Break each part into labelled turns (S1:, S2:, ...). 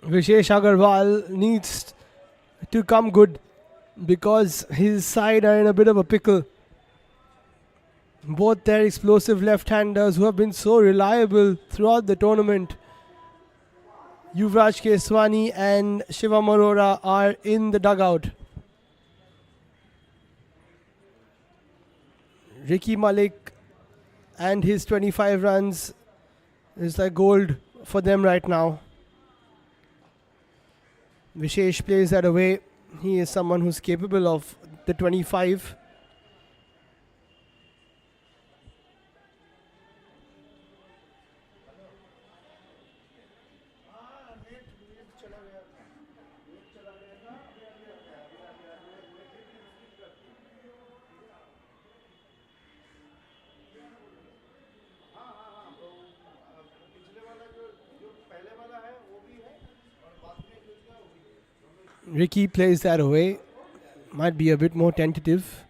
S1: Vishesh Agarwal needs to come good because his side are in a bit of a pickle. Both their explosive left-handers who have been so reliable throughout the tournament, Yuvraj Keswani and Shivam Arora, are in the dugout. Ricky Malik and his 25 runs is like gold for them right now. Vishesh plays that away. He is someone who's capable of the 25. Ricky plays that away. Might be a bit more tentative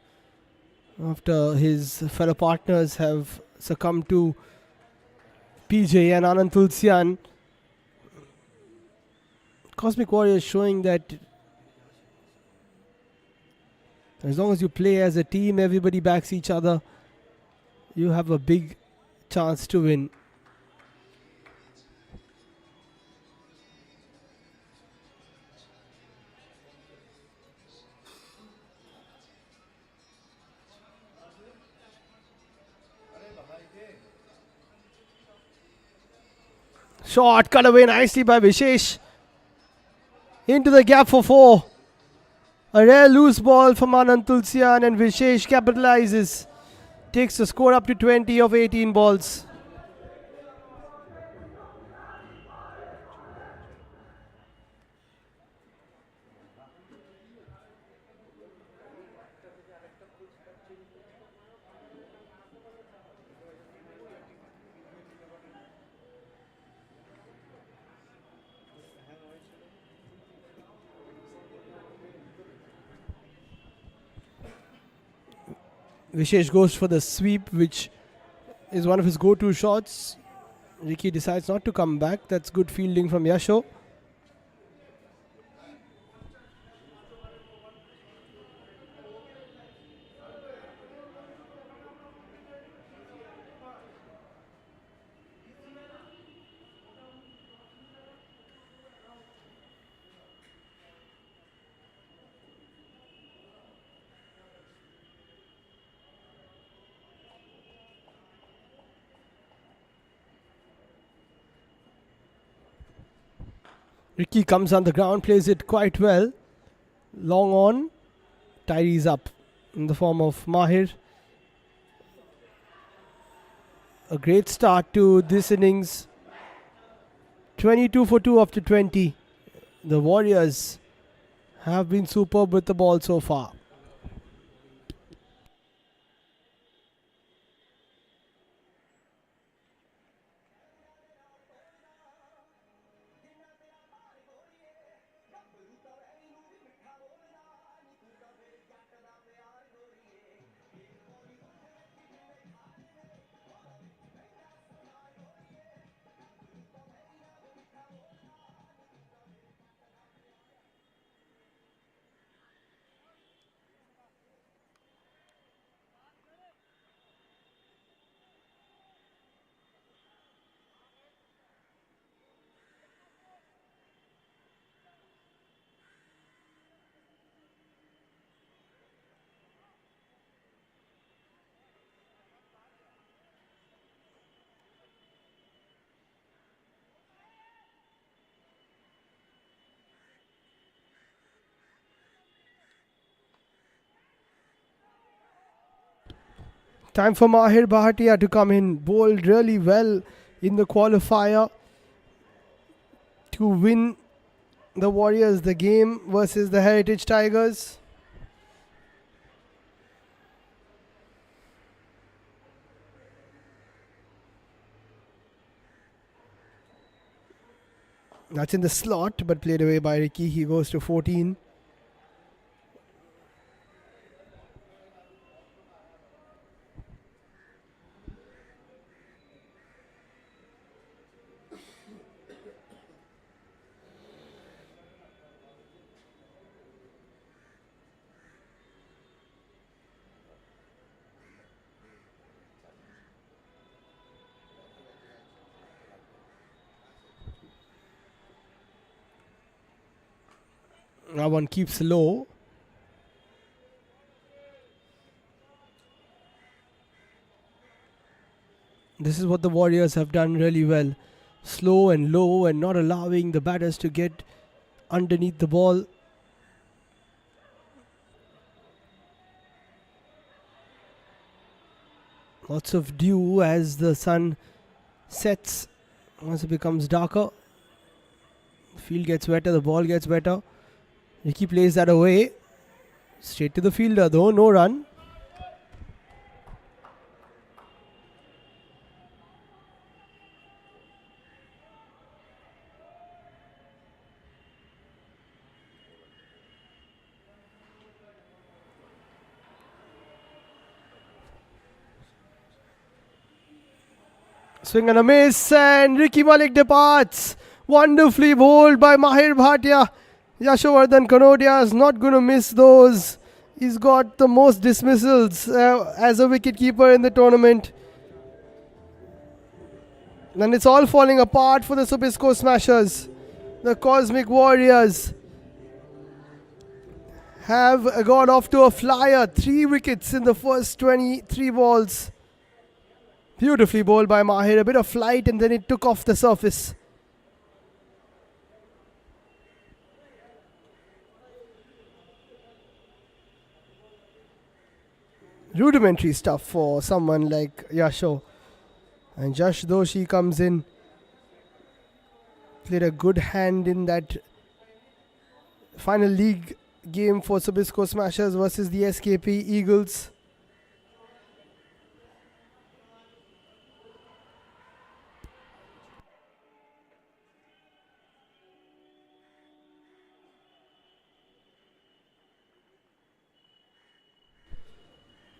S1: after his fellow partners have succumbed to PJ and Anand Tulsian. Cosmic Warriors showing that as long as you play as a team, everybody backs each other, you have a big chance to win. Shot cut away nicely by Vishesh. Into the gap for 4. A rare loose ball from Anand Tulsian, and Vishesh capitalizes. Takes the score up to 20 of 18 balls. Vishesh goes for the sweep, which is one of his go-to shots. Ricky decides not to come back. That's good fielding from Yasho. Ricky comes on the ground, plays it quite well. Long on, tidies up in the form of Mahir. A great start to this innings. 22 for 2 after 20. The Warriors have been superb with the ball so far. Time for Mahir Bhatia to come in. Bowled really well in the qualifier to win the Warriors the game versus the Heritage Tigers. That's in the slot, but played away by Ricky. He goes to 14. That one keeps low. This is what the Warriors have done really well. Slow and low and not allowing the batters to get underneath the ball. Lots of dew as the sun sets. Once it becomes darker, the field gets wetter, the ball gets wetter. Ricky plays that away. Straight to the fielder though, no run. Swing and a miss, and Ricky Malik departs. Wonderfully bowled by Mahir Bhatia. Yashovardhan Kanodia is not going to miss those. He's got the most dismissals as a wicketkeeper in the tournament. And it's all falling apart for the Sobisco Smashers. The Cosmic Warriors have got off to a flyer. 3 wickets in the first 23 balls. Beautifully bowled by Mahir. A bit of flight and then it took off the surface. Rudimentary stuff for someone like Yasho. And Jash Doshi comes in. Played a good hand in that final league game for Sobisco Smashers versus the SKP Eagles.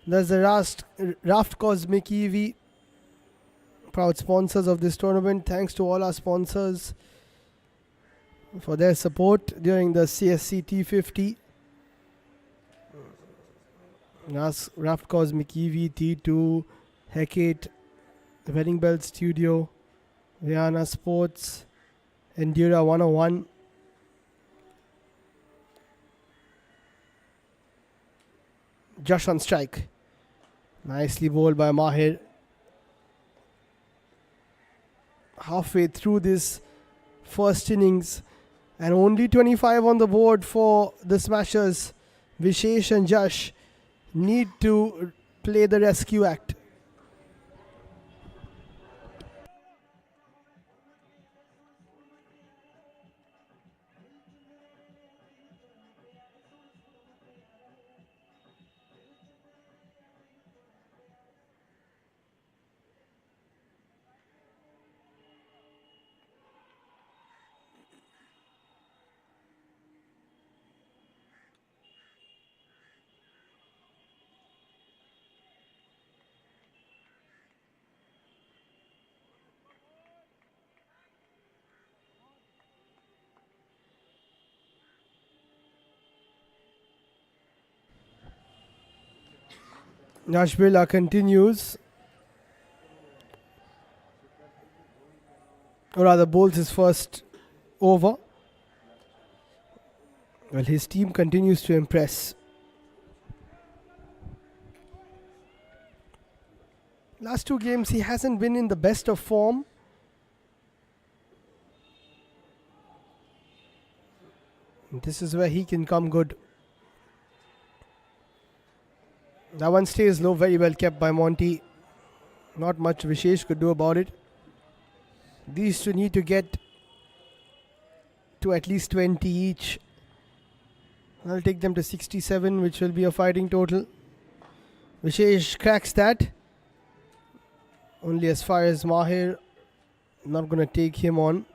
S1: There's the Raft Cosmic EV, proud sponsors of this tournament. Thanks to all our sponsors for their support during the CSC T50. Raft Cosmic EV, T2, Hecate, Wedding Belt Studio, Rihanna Sports, Endura 101. Josh on strike. Nicely bowled by Mahir. Halfway through this first innings and only 25 on the board for the Smashers. Vishesh and Jash need to play the rescue act. Nashville continues, or rather bowls his first over. Well, his team continues to impress. Last 2 games he hasn't been in the best of form. This is where he can come good. That one stays low, very well kept by Monty. Not much Vishesh could do about it. These two need to get to at least 20 each. I'll take them to 67, which will be a fighting total. Vishesh cracks that. Only as far as Mahir. Not going to take him on.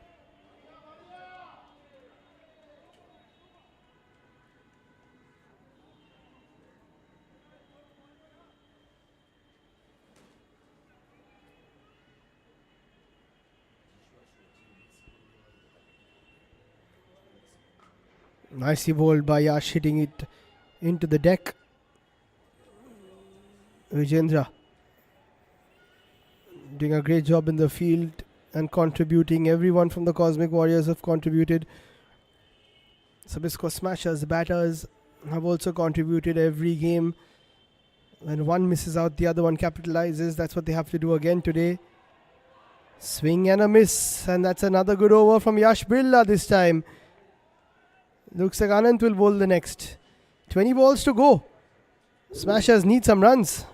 S1: Nicely bowled by Yash, hitting it into the deck. Vijendra doing a great job in the field and contributing. Everyone from the Cosmic Warriors have contributed. Sobisco smashers, batters have also contributed every game. When one misses out, the other one capitalizes. That's what they have to do again today. Swing and a miss, and that's another good over from Yash Birla this time. Looks like Anand will bowl the next. 20 balls to go. Smashers need some runs.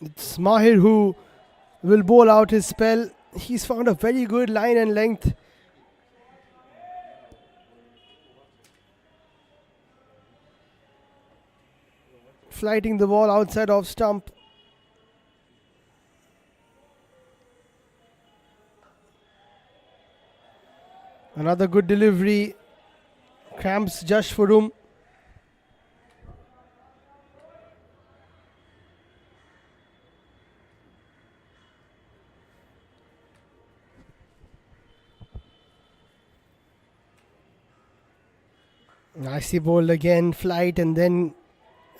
S1: It's Mahir who will bowl out his spell. He's found a very good line and length. Flighting the ball outside of stump. Another good delivery. Cramps just for room. Nicely bowled again. Flight and then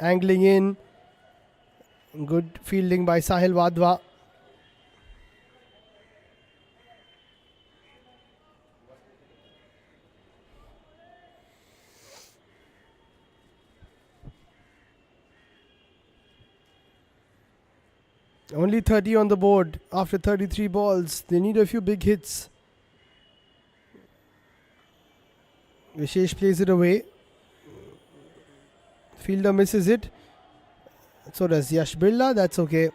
S1: angling in. Good fielding by Sahil Wadhwa. Only 30 on the board after 33 balls. They need a few big hits. Vishesh plays it away. Fielder misses it. So does Yash Birla. That's okay.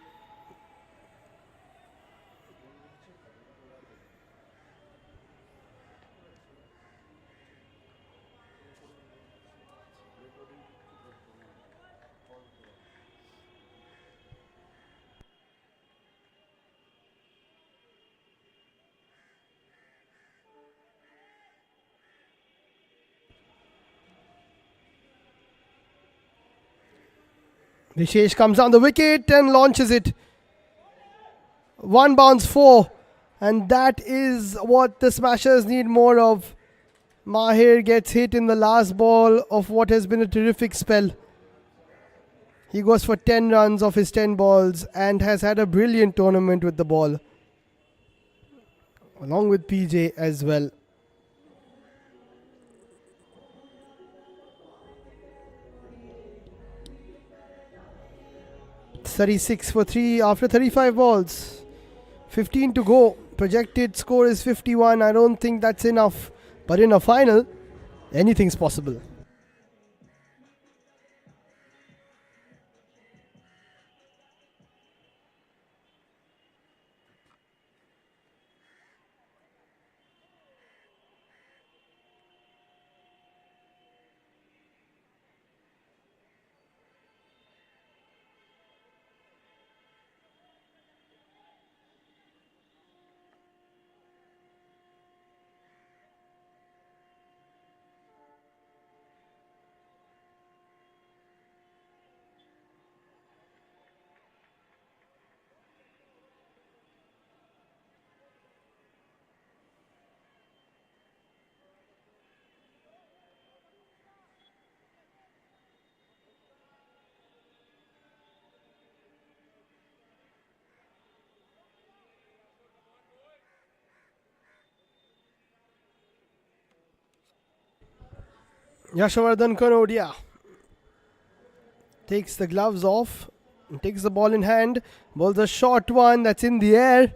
S1: Vishesh comes on the wicket and launches it. One bounce, four. And that is what the Smashers need more of. Mahir gets hit in the last ball of what has been a terrific spell. He goes for 10 runs of his 10 balls and has had a brilliant tournament with the ball. Along with PJ as well. It's 36 for 3 after 35 balls. 15 to go. Projected score is 51. I don't think that's enough. But in a final, anything's possible. Yashovardhan Kanodia takes the gloves off, takes the ball in hand, bowls a short one that's in the air.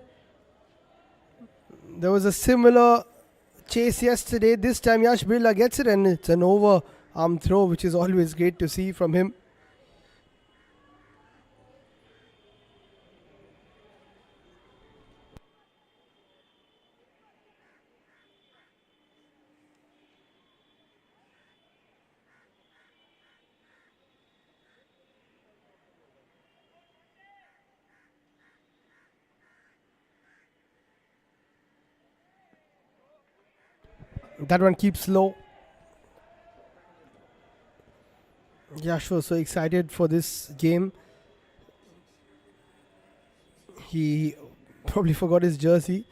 S1: There was a similar chase yesterday. This time Yash Birla gets it and it's an over arm throw, which is always great to see from him. That one keeps low. Yash was so excited for this game. He probably forgot his jersey.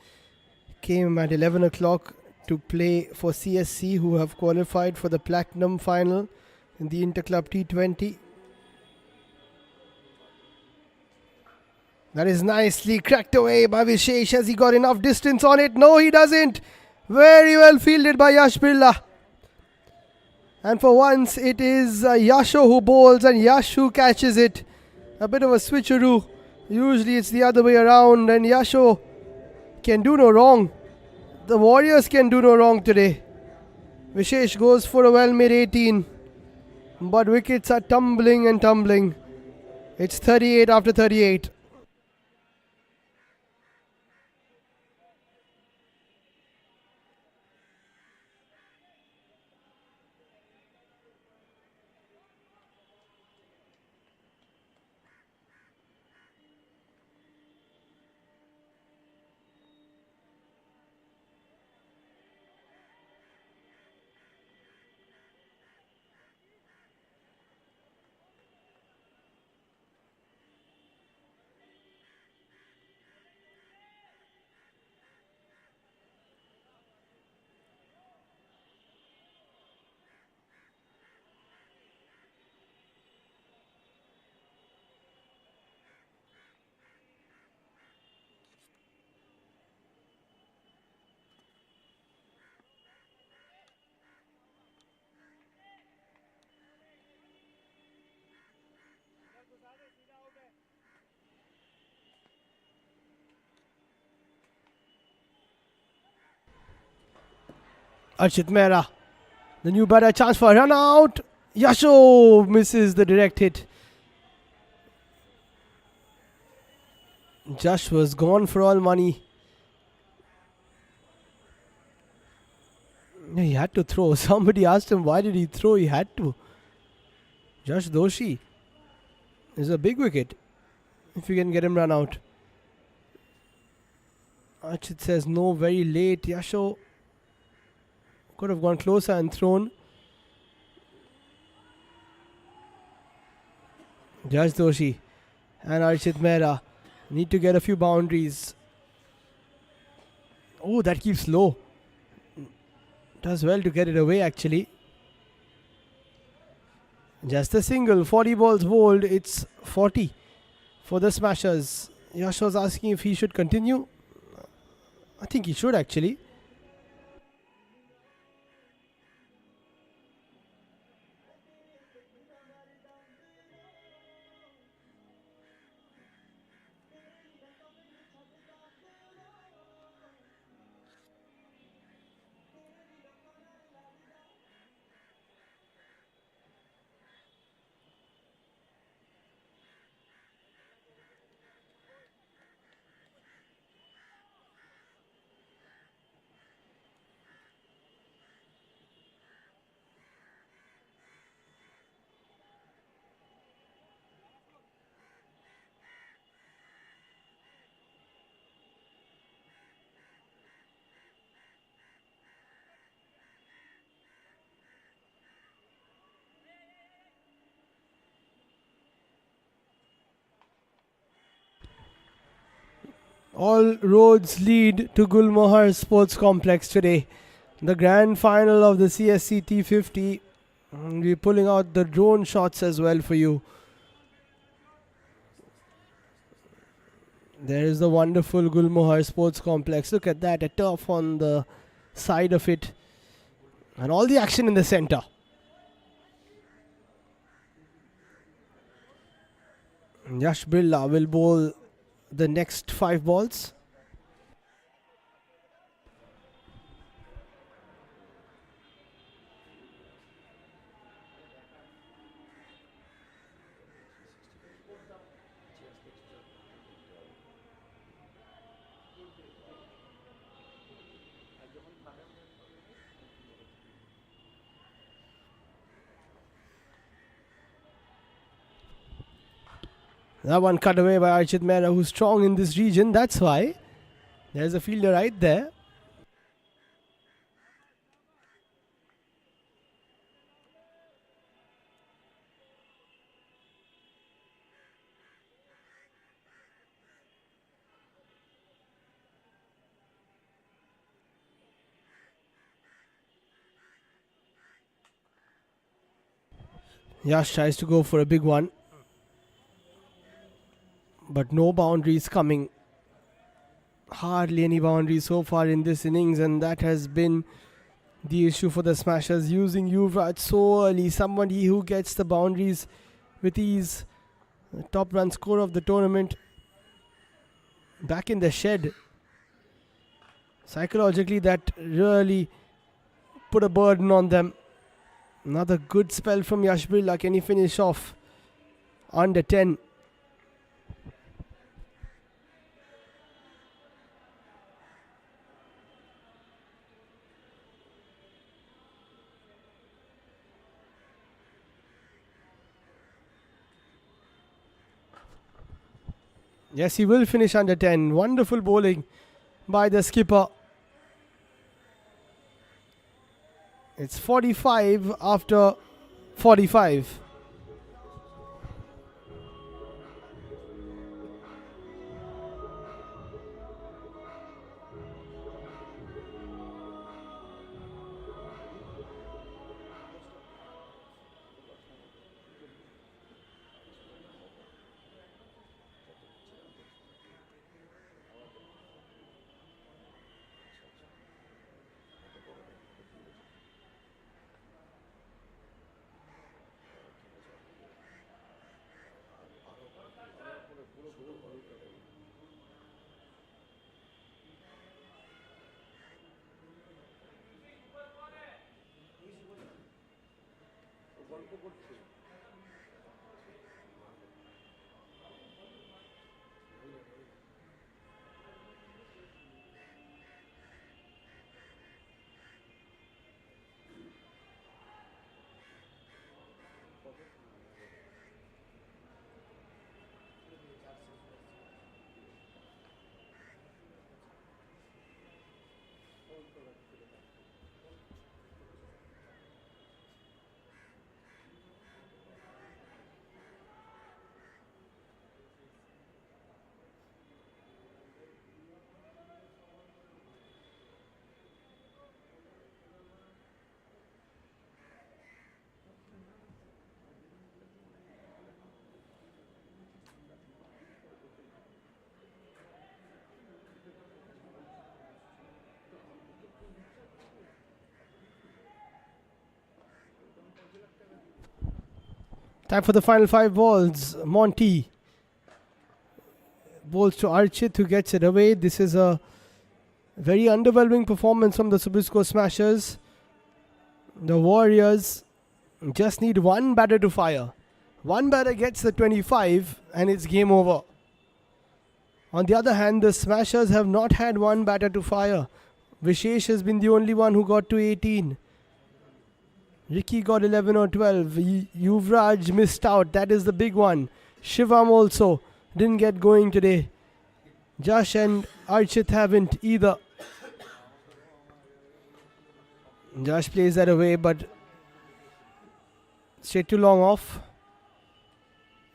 S1: Came at 11 o'clock to play for CSC, who have qualified for the Platinum final in the Interclub T20. That is nicely cracked away by Vishesh. Has he got enough distance on it? No, he doesn't. Very well fielded by Yash Birla. And for once, it is Yasho who bowls and Yash who catches it. A bit of a switcheroo. Usually it's the other way around, and Yasho can do no wrong. The Warriors can do no wrong today. Vishesh goes for a well-made 18. But wickets are tumbling and tumbling. It's 38 after 38. Archit Mehra, the new batter, chance for a run out. Yasho misses the direct hit. Josh was gone for all money. He had to throw. Somebody asked him why did he throw. He had to. Josh Doshi is a big wicket if you can get him run out. Archit says no, very late. Yasho could have gone closer and thrown. Josh Doshi and Archit Mehra need to get a few boundaries. Oh, that keeps low. Does well to get it away actually. Just a single, 40 balls bowled. It's 40 for the Smashers. Yash was asking if he should continue. I think he should actually. All roads lead to Gulmohar Sports Complex today. The grand final of the CSC T50. We're pulling out the drone shots as well for you. There is the wonderful Gulmohar Sports Complex. Look at that, a turf on the side of it. And all the action in the center. Yash Birla will bowl the next 5 balls. That one cut away by Archit Mehra, who's strong in this region. That's why. There's a fielder right there. Yash tries to go for a big one. But no boundaries coming. Hardly any boundaries so far in this innings, and that has been the issue for the Smashers, using Yuvraj so early. Somebody who gets the boundaries with ease. The top run scorer of the tournament. Back in the shed. Psychologically, that really put a burden on them. Another good spell from Yash Birla. Can he finish off under 10? Yes, he will finish under 10. Wonderful bowling by the skipper. It's 45 after 45. Time for the final 5 balls. Monty bowls to Archit, who gets it away. This is a very underwhelming performance from the Sobisco Smashers. The Warriors just need one batter to fire. One batter gets the 25 and it's game over. On the other hand, the Smashers have not had one batter to fire. Vishesh has been the only one who got to 18. Ricky got 11 or 12. Yuvraj missed out. That is the big one. Shivam also didn't get going today. Josh and Archit haven't either. Josh plays that away, but straight too long off.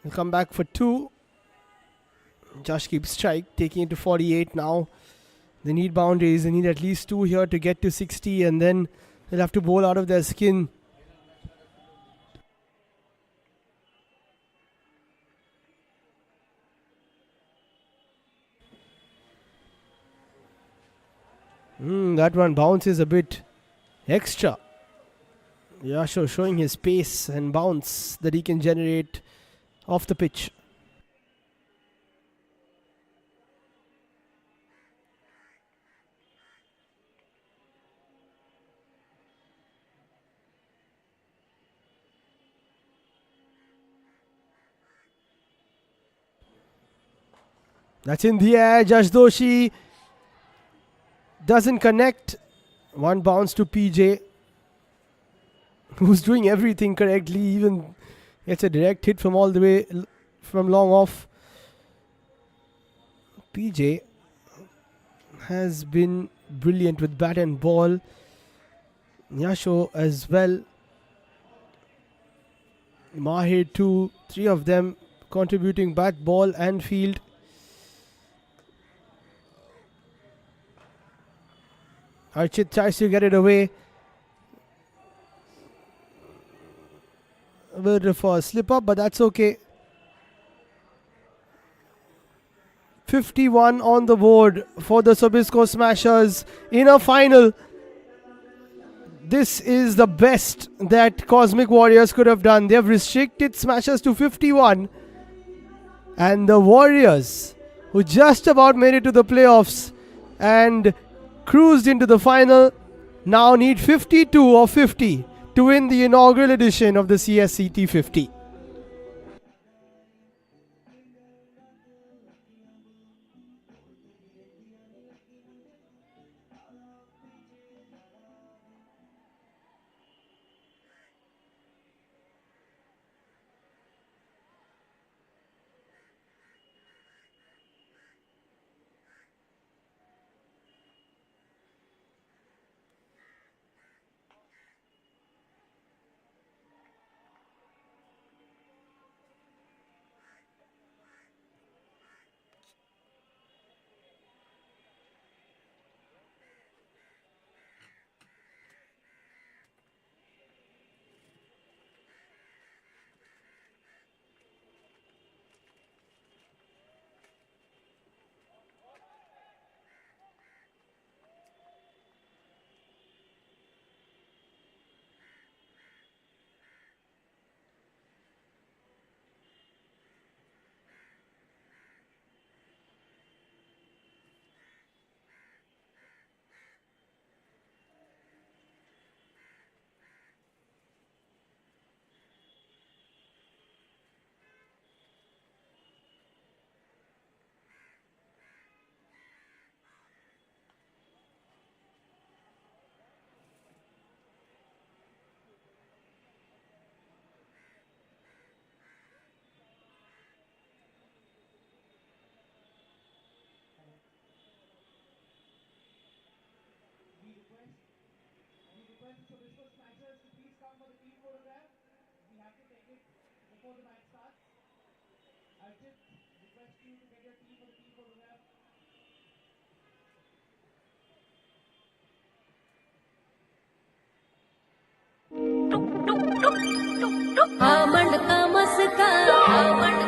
S1: He'll come back for 2. Josh keeps strike, taking it to 48 now. They need boundaries. They need at least 2 here to get to 60, and then they'll have to bowl out of their skin. That one bounces a bit extra. Yasho showing his pace and bounce that he can generate off the pitch. That's in the air. Jash Doshi doesn't connect. One bounce to PJ, who's doing everything correctly. Even gets a direct hit from all the way from long off. PJ has been brilliant with bat and ball. Yasho as well. Mahir too. Three of them contributing bat, ball and field. Archit tries to get it away. A bit of a slip up, but that's okay. 51 on the board for the Sobisco Smashers in a final. This is the best that Cosmic Warriors could have done. They have restricted Smashers to 51. And the Warriors, who just about made it to the playoffs and cruised into the final, now need 52 or 50 to win the inaugural edition of the CSC T50.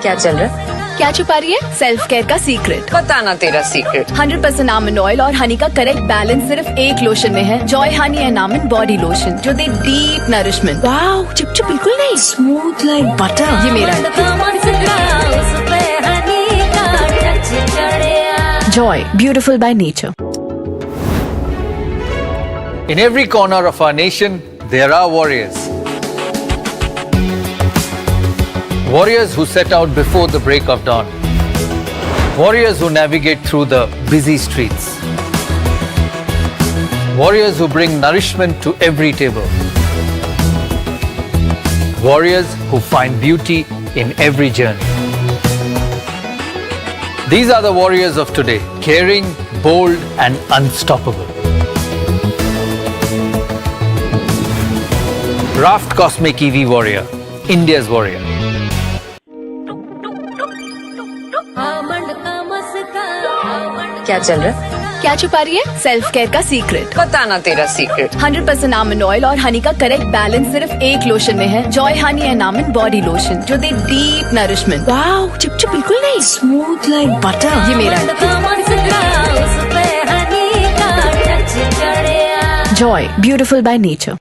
S2: क्या चल रहा है?
S3: क्या छुपा रही है? Self care का secret.
S2: बताना तेरा सीक्रेट।
S3: 100% आमंड ऑयल और हनी का करेक्ट बैलेंस सिर्फ एक लोशन में है। Joy honey and almond body lotion जो दे डीप नरिशमेंट।
S2: वाओ, चिपचिप बिल्कुल नहीं, स्मूथ लाइक बटर।
S3: ये मेरा Joy, beautiful by nature.
S4: In every corner of our nation, there are warriors. Warriors who set out before the break of dawn. Warriors who navigate through the busy streets. Warriors who bring nourishment to every table. Warriors who find beauty in every journey. These are the warriors of today, caring, bold, and unstoppable. Raft Cosmic EV Warrior, India's warrior.
S2: क्या चल रहा है?
S3: क्या छुपा रही है? Self care का secret.
S2: बताना तेरा सीक्रेट।
S3: 100% आमंड ऑयल और हनी का करेक्ट बैलेंस सिर्फ एक लोशन में है। Joy honey and almond body lotion जो दे डीप नरिशमेंट।
S2: वाओ, चिपचिप बिल्कुल नहीं, स्मूथ लाइक बटर।
S3: ये मेरा Joy, beautiful by nature.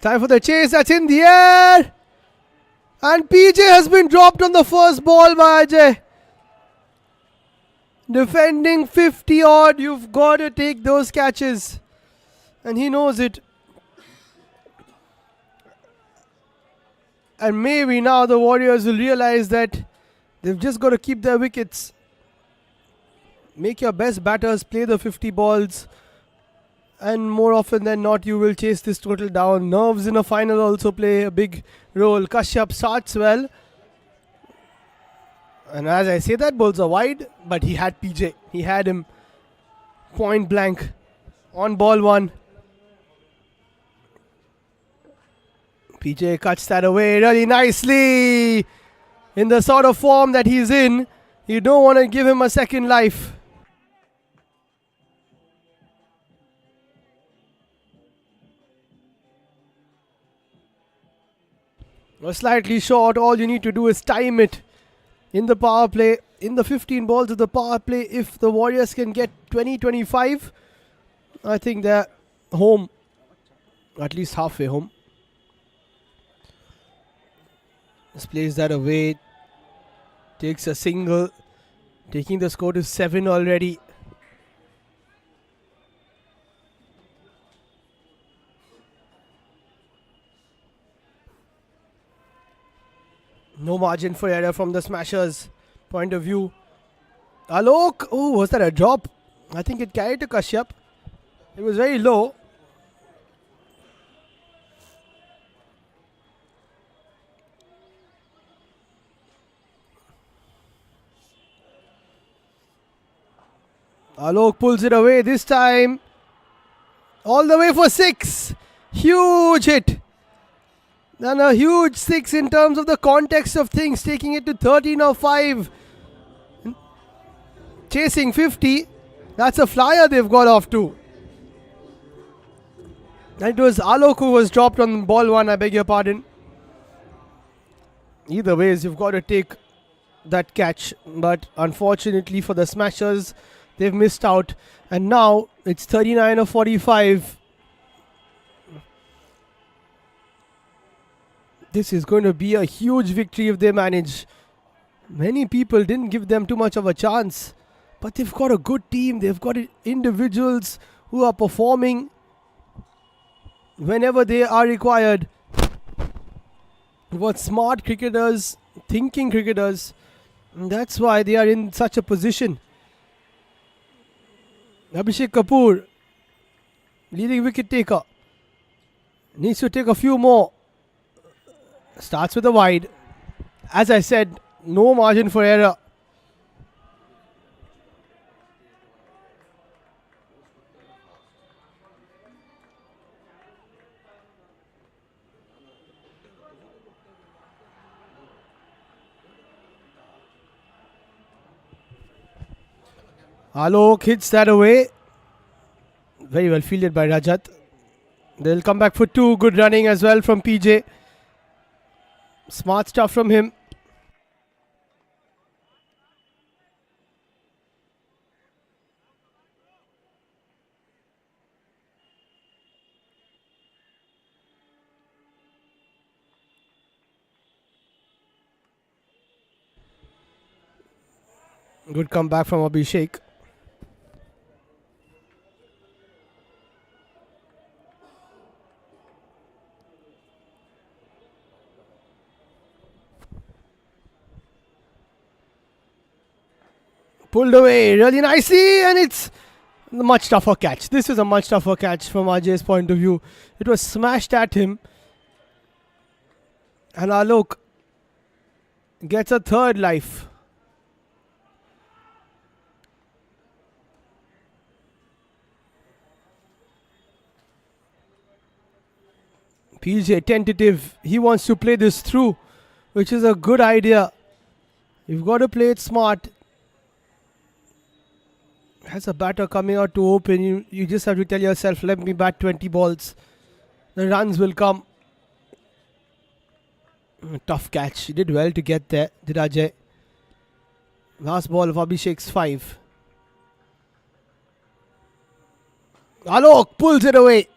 S1: Time for the chase. That's in the air. And PJ has been dropped on the first ball by Ajay. Defending 50 odd, you've got to take those catches. And he knows it. And maybe now the Warriors will realize that they've just got to keep their wickets. Make your best batters play the 50 balls. And more often than not, you will chase this total down. Nerves in a final also play a big role. Kashyap starts well. And as I say that, balls are wide. But he had PJ. He had him point blank on ball one. PJ cuts that away really nicely. In the sort of form that he's in, you don't want to give him a second life. Slightly short. All you need to do is time it in the power play. In the 15 balls of the power play, if the Warriors can get 20-25, I think they're home. At least halfway home. Just plays that away. Takes a single. Taking the score to 7 already. No margin for error from the Smashers' point of view. Alok. Oh, was that a drop? I think it carried to Kashyap. It was very low. Alok pulls it away this time. All the way for 6. Huge hit. And a huge 6 in terms of the context of things, taking it to 13 or 5. Chasing 50. That's a flyer they've got off to. And it was Alok who was dropped on ball 1, I beg your pardon. Either ways, you've got to take that catch. But unfortunately for the Smashers, they've missed out. And now it's 39 or 45. This is going to be a huge victory if they manage. Many people didn't give them too much of a chance. But they've got a good team. They've got individuals who are performing whenever they are required. What smart cricketers, thinking cricketers. And that's why they are in such a position. Abhishek Kapoor, leading wicket taker, needs to take a few more. Starts with a wide. As I said, no margin for error. Alok hits that away. Very well fielded by Rajat. They'll come back for 2. Good running as well from PJ. Smart stuff from him. Good comeback from Abhishek. Pulled away really nicely, and it's a much tougher catch. This is a much tougher catch from Ajay's point of view. It was smashed at him. And Alok gets a 3rd life. PJ tentative. He wants to play this through, which is a good idea. You've got to play it smart. Has a batter coming out to open, you just have to tell yourself, let me bat 20 balls. The runs will come. Tough catch. He did well to get there, did Ajay. Last ball of Abhishek's 5. Alok pulls it away.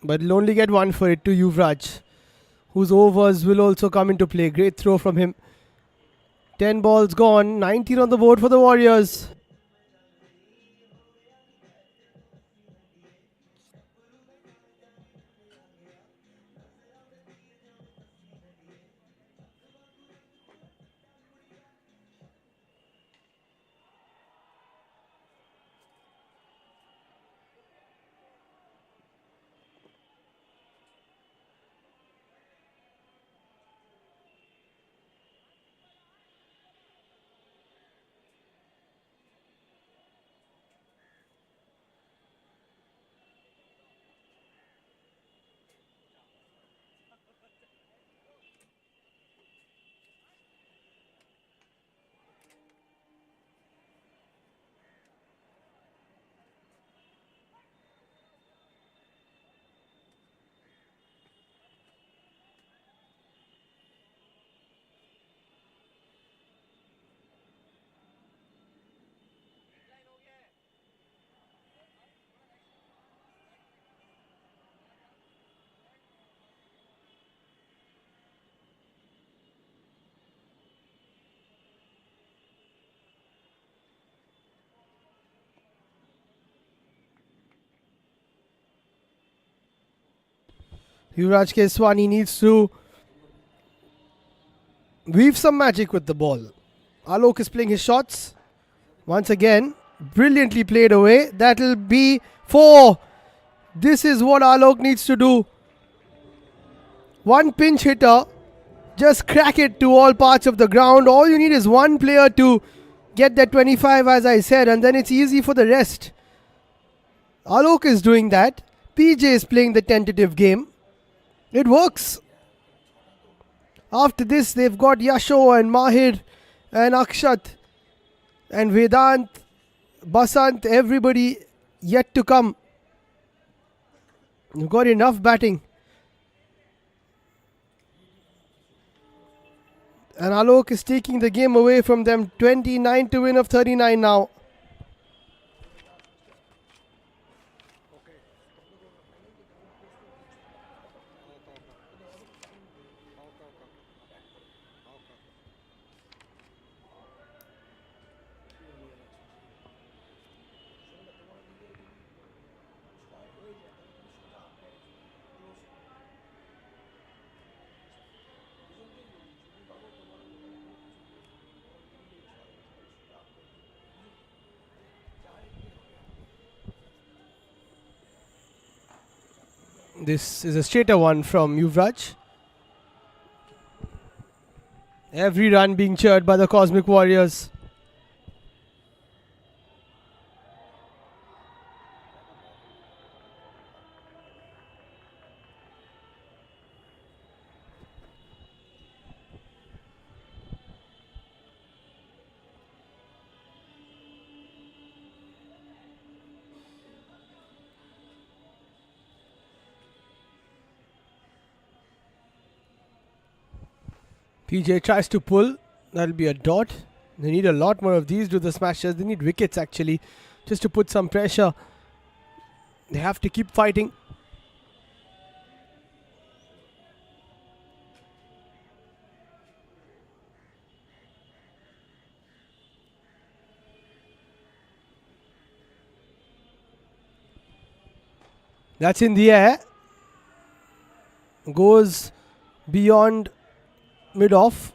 S1: But he'll only get 1 for it to Yuvraj, whose overs will also come into play. Great throw from him. 10 balls gone, 19 on the board for the Warriors. Yuvraj Keswani needs to weave some magic with the ball. Alok is playing his shots. Once again, brilliantly played away. That'll be 4. This is what Alok needs to do. One pinch hitter, just crack it to all parts of the ground. All you need is one player to get that 25, as I said, and then it's easy for the rest. Alok is doing that. PJ is playing the tentative game. It works. After this, they've got Yasho and Mahir and Akshat and Vedant, Basant, everybody yet to come. You've got enough batting. And Alok is taking the game away from them. 29 to win of 39 now. This is a straighter one from Yuvraj. Every run being cheered by the Cosmic Warriors. PJ tries to pull. That'll be a dot. They need a lot more of these to the smashers. They need wickets actually, just to put some pressure. They have to keep fighting. That's in the air. Goes beyond mid-off.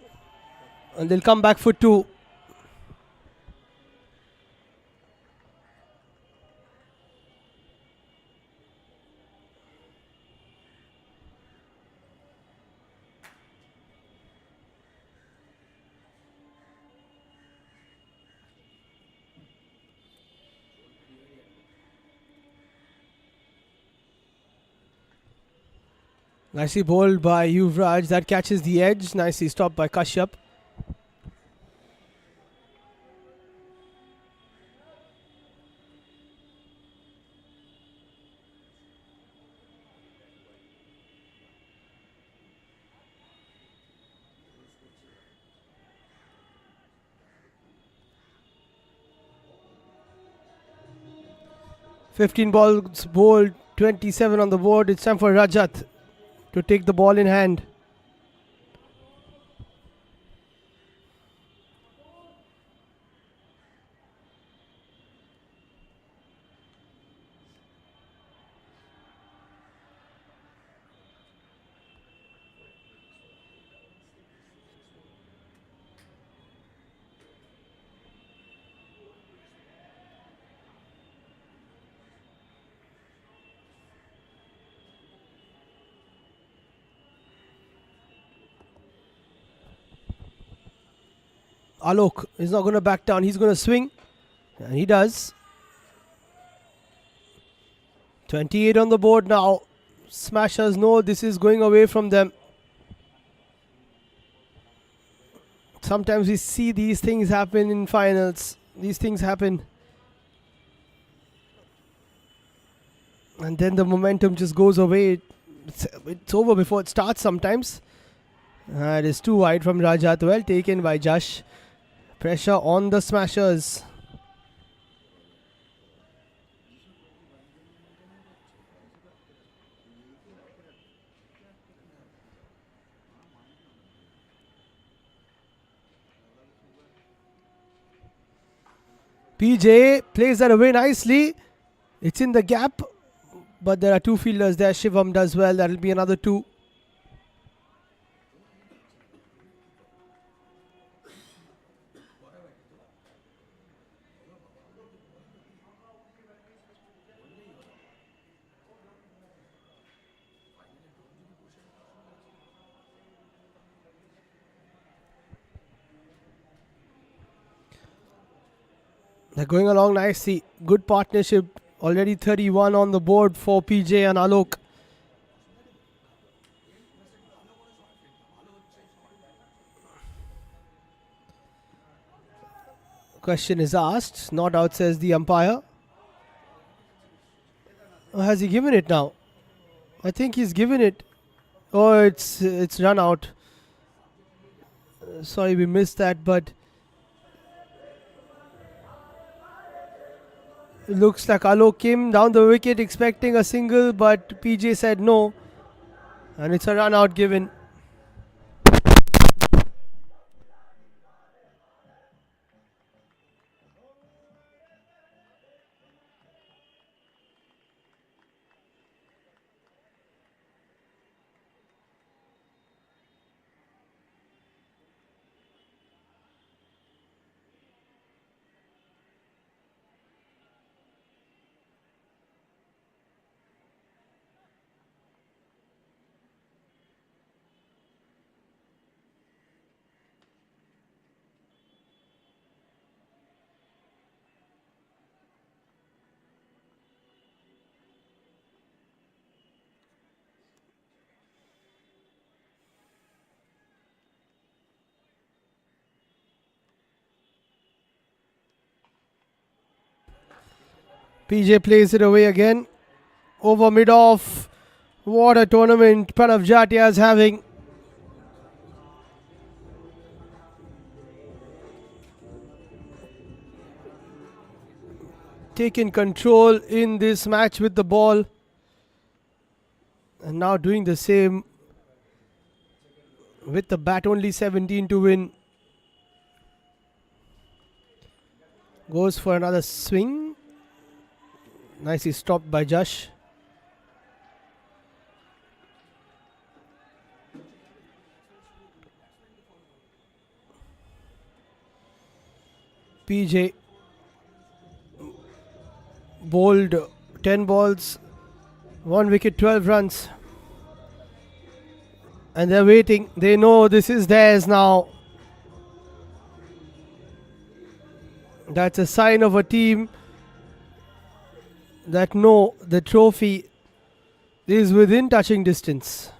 S1: And they'll come back for two. Nicely bowled by Yuvraj. That catches the edge. Nicely stopped by Kashyap. "15 balls bowled, 27 on the board. It's time for Rajat to take the ball in hand." Alok is not going to back down. He's going to swing. And he does. 28 on the board now. Smashers know this is going away from them. Sometimes we see these things happen in finals. These things happen. And then the momentum just goes away. It's over before it starts sometimes. It is too wide from Rajat. Well taken by Jash. Pressure on the smashers. PJ plays that away nicely. It's in the gap. But there are two fielders there. Shivam does well. That'll be another two. They're going along nicely. Good partnership Already 31 on the board for PJ and Alok. Question is asked. Not out, says the umpire. Or has he given it now? I think he's given it. Oh, it's run out. Sorry, we missed that, but it looks like Alok came down the wicket expecting a single, but PJ said no, and it's a run out given. PJ plays it away again. Over mid-off. What a tournament Pranav Jatia is having. Taken control in this match with the ball. And now doing the same with the bat. Only 17 to win. Goes for another swing. Nicely stopped by Josh. PJ bowled 10 balls, 1 wicket, 12 runs. And they're waiting. They know this is theirs now. That's a sign of a team that know the trophy is within touching distance.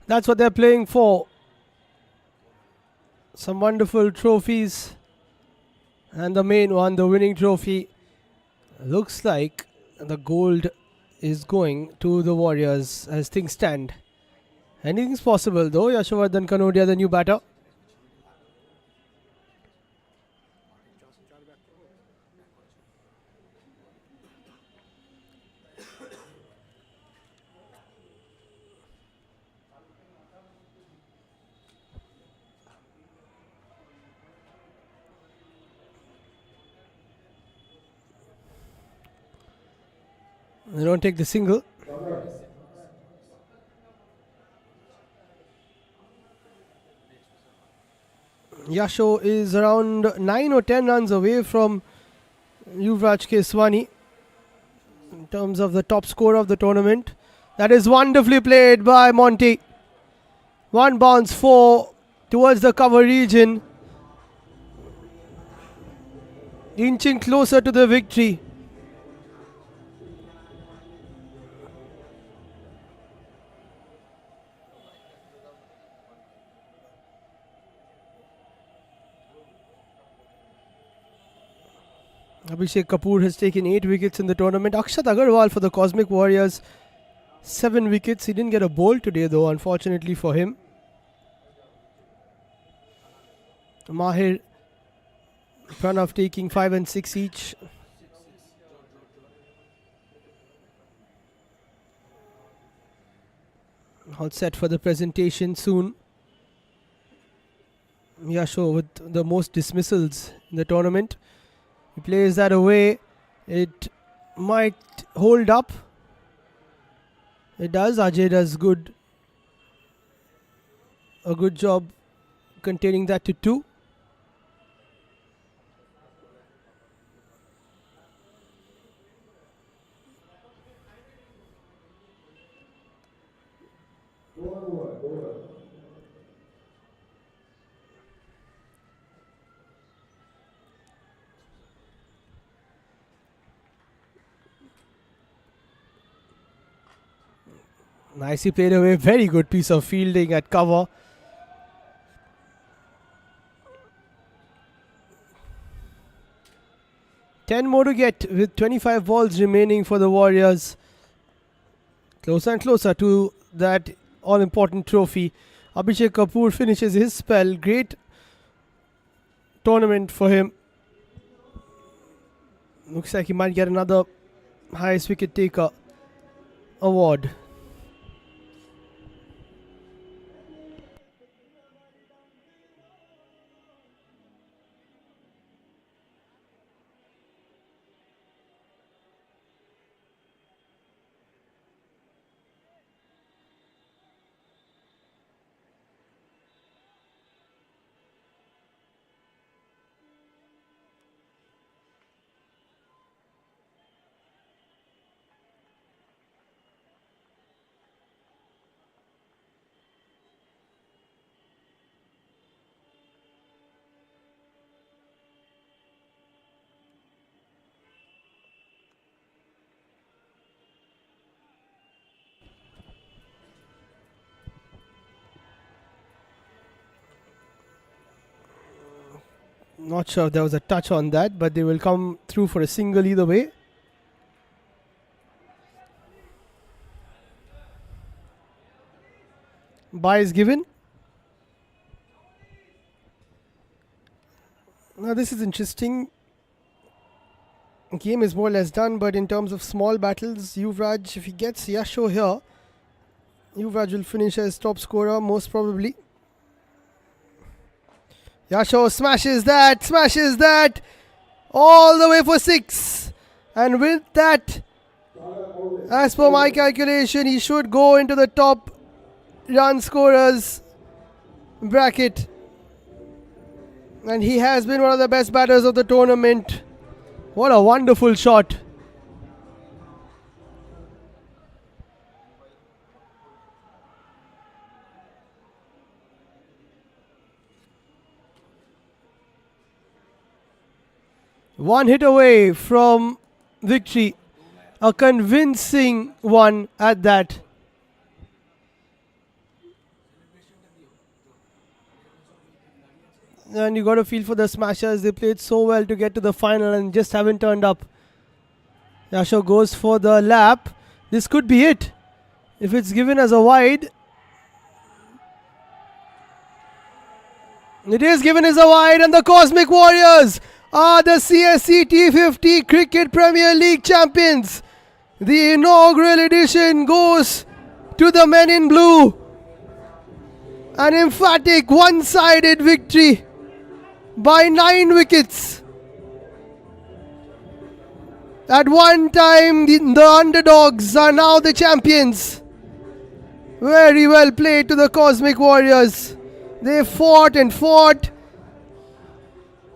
S1: That's what they're playing for. Some wonderful trophies. And the main one, the winning trophy. Looks like the gold is going to the Warriors as things stand. Anything's possible though. Yashovardhan Kanodia, the new batter. They don't take the single. Yasho is around 9 or 10 runs away from Yuvraj Keswani in terms of the top scorer of the tournament. That is wonderfully played by Monty. One bounce, 4 towards the cover region. Inching closer to the victory. Abhishek Kapoor has taken 8 wickets in the tournament. Akshat Agarwal for the Cosmic Warriors, 7 wickets. He didn't get a bowl today though, unfortunately for him. Mahir, Pranav taking 5 and 6 each. All set for the presentation soon. Yasho with the most dismissals in the tournament. He plays that away. It might hold up. It does. Ajay does a good job containing that to 2. Nicely played away. Very good piece of fielding at cover. Ten more to get with 25 balls remaining for the Warriors. Closer and closer to that all-important trophy. Abhishek Kapoor finishes his spell. Great tournament for him. Looks like he might get another highest wicket taker award. Not sure if there was a touch on that, but they will come through for a single either way. Bye is given. Now this is interesting. Game is more or less done, but in terms of small battles, Yuvraj, if he gets Yasho here, Yuvraj will finish as top scorer most probably. Yasho smashes that all the way for 6. And with that, as per my calculation, he should go into the top run scorers bracket. And he has been one of the best batters of the tournament. What a wonderful shot. One hit away from victory. A convincing one at that. And you got to feel for the Smashers. They played so well to get to the final and just haven't turned up. Yasho goes for the lap. This could be it. If it's given as a wide. It is given as a wide, and the Cosmic Warriors are the CSC T50 Cricket Premier League champions. The inaugural edition goes to the men in blue. An emphatic one-sided victory by 9 wickets. At one time, the underdogs are now the champions. Very well played to the Cosmic Warriors. They fought and fought,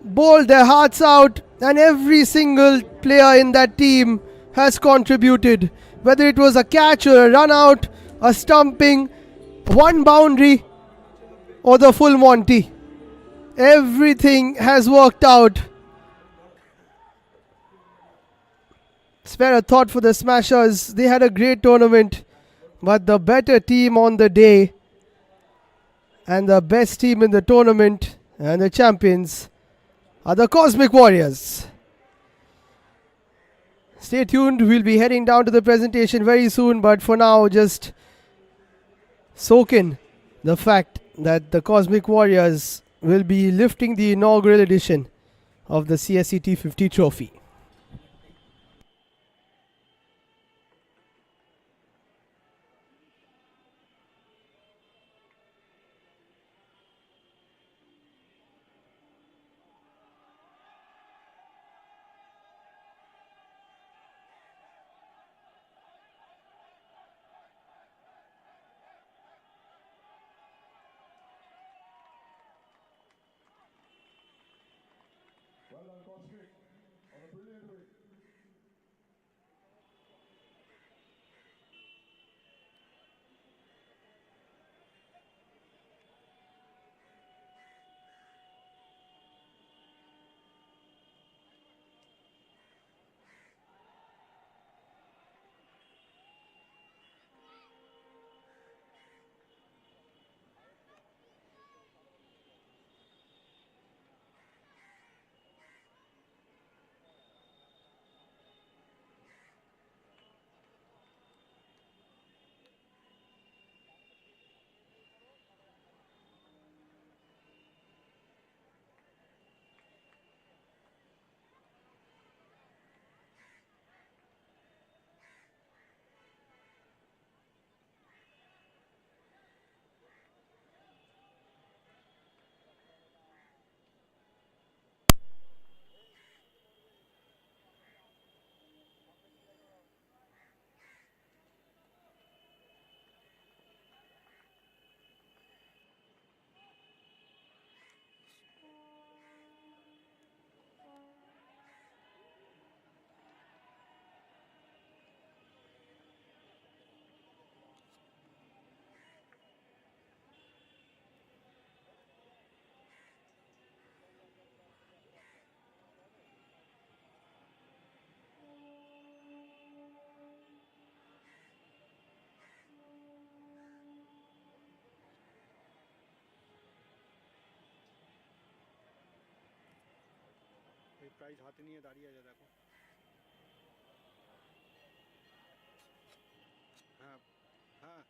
S1: bowled their hearts out, and every single player in that team has contributed. Whether it was a catch or a run out, a stumping, one boundary, or the full Monty. Everything has worked out. Spare a thought for the Smashers. They had a great tournament, but the better team on the day and the best team in the tournament and the champions are the Cosmic Warriors. Stay tuned. We'll be heading down to the presentation very soon, but for now, just soak in the fact that the Cosmic Warriors will be lifting the inaugural edition of the CSC T50 trophy.
S5: Prize হাতে নিয়ে দাঁড়িয়ে আছে দেখো। হ্যাঁ হ্যাঁ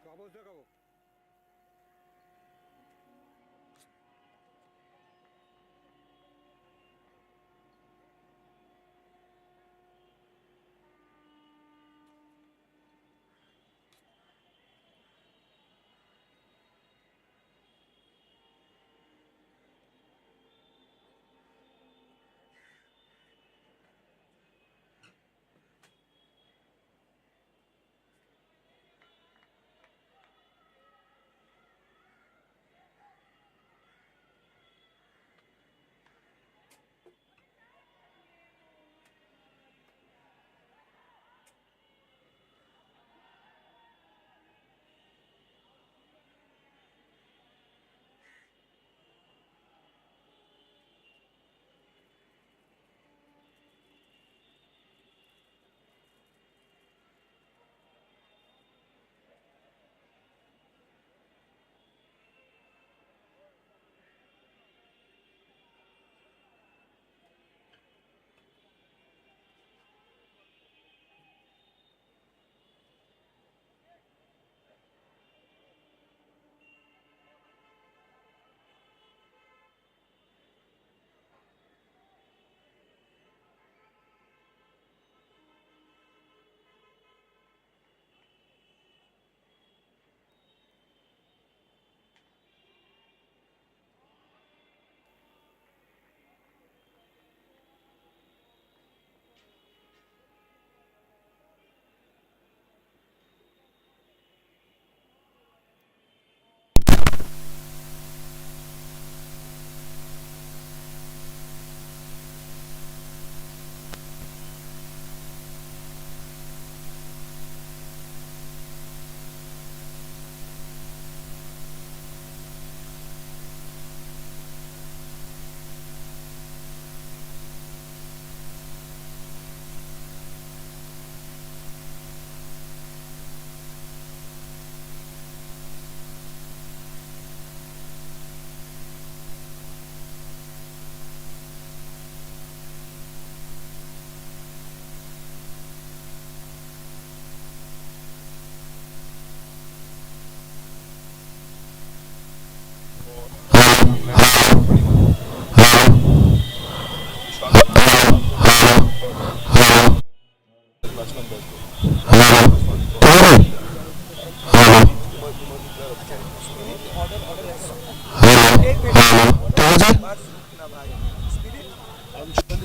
S5: কাগজ দেখাবো।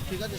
S6: ঠিক আছে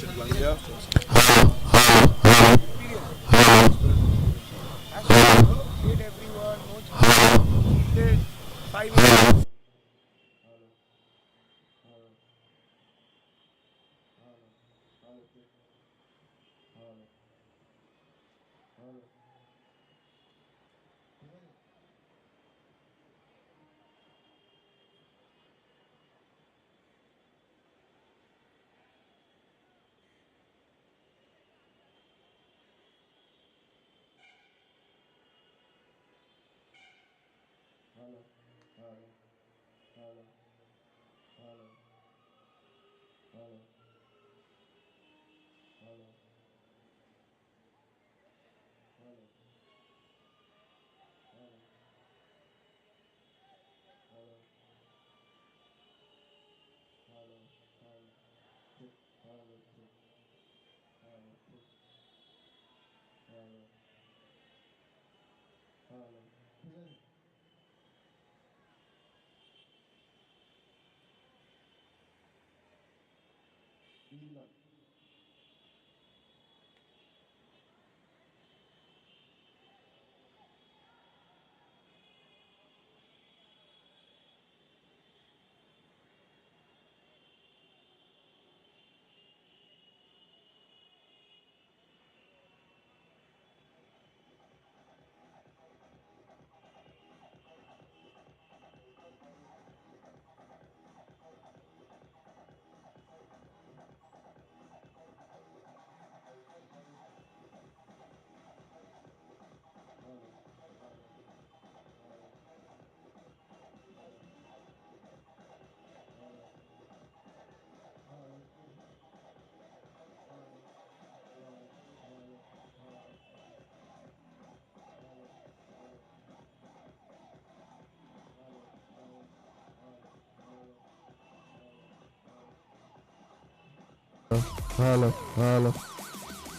S6: হ্যালো হ্যালো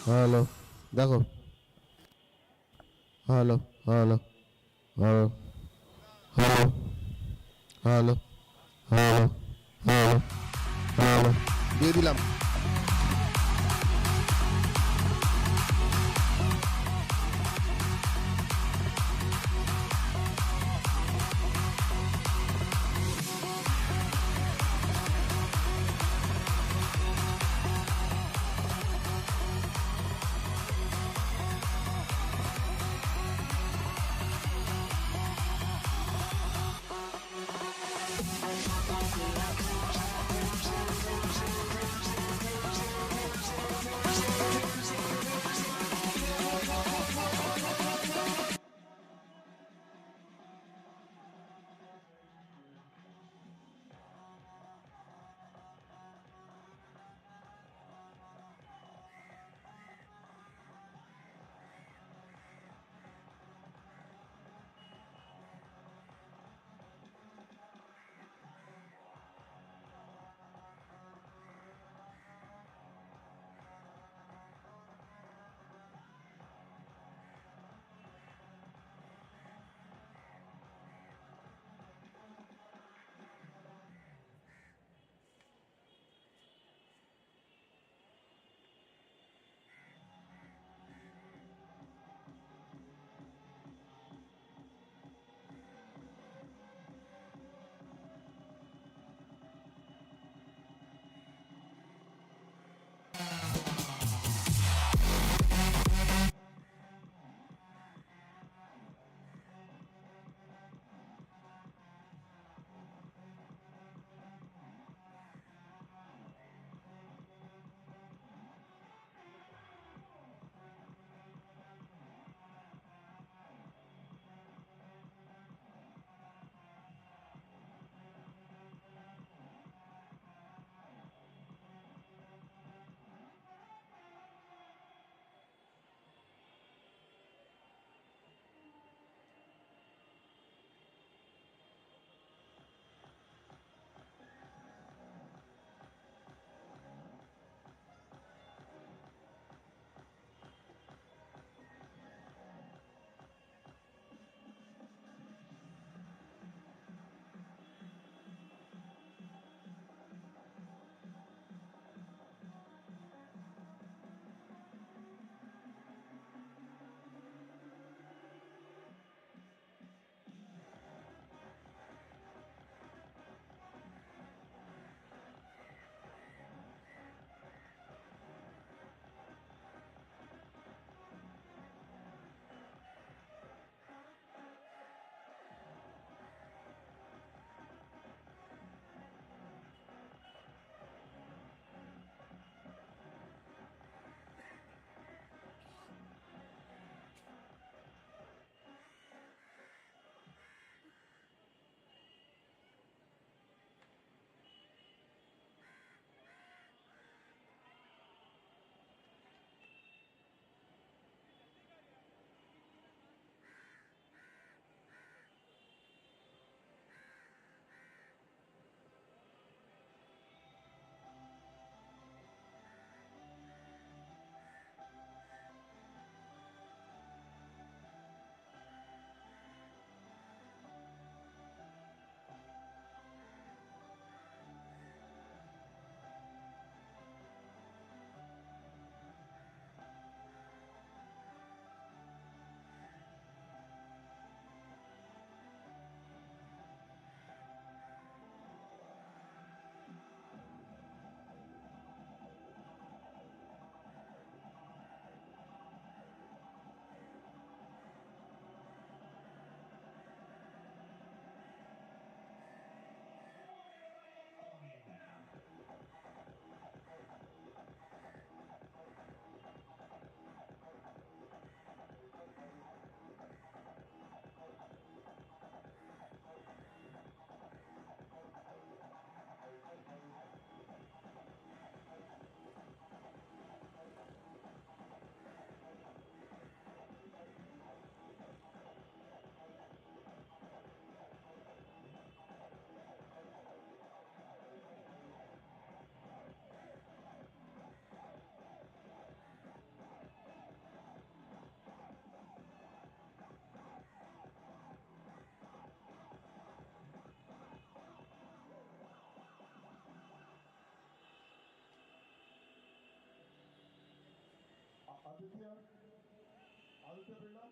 S6: হ্যালো দেখো hello hello hello hello hello hello hello hello দিয়ে দিলাম Aditya, Birla.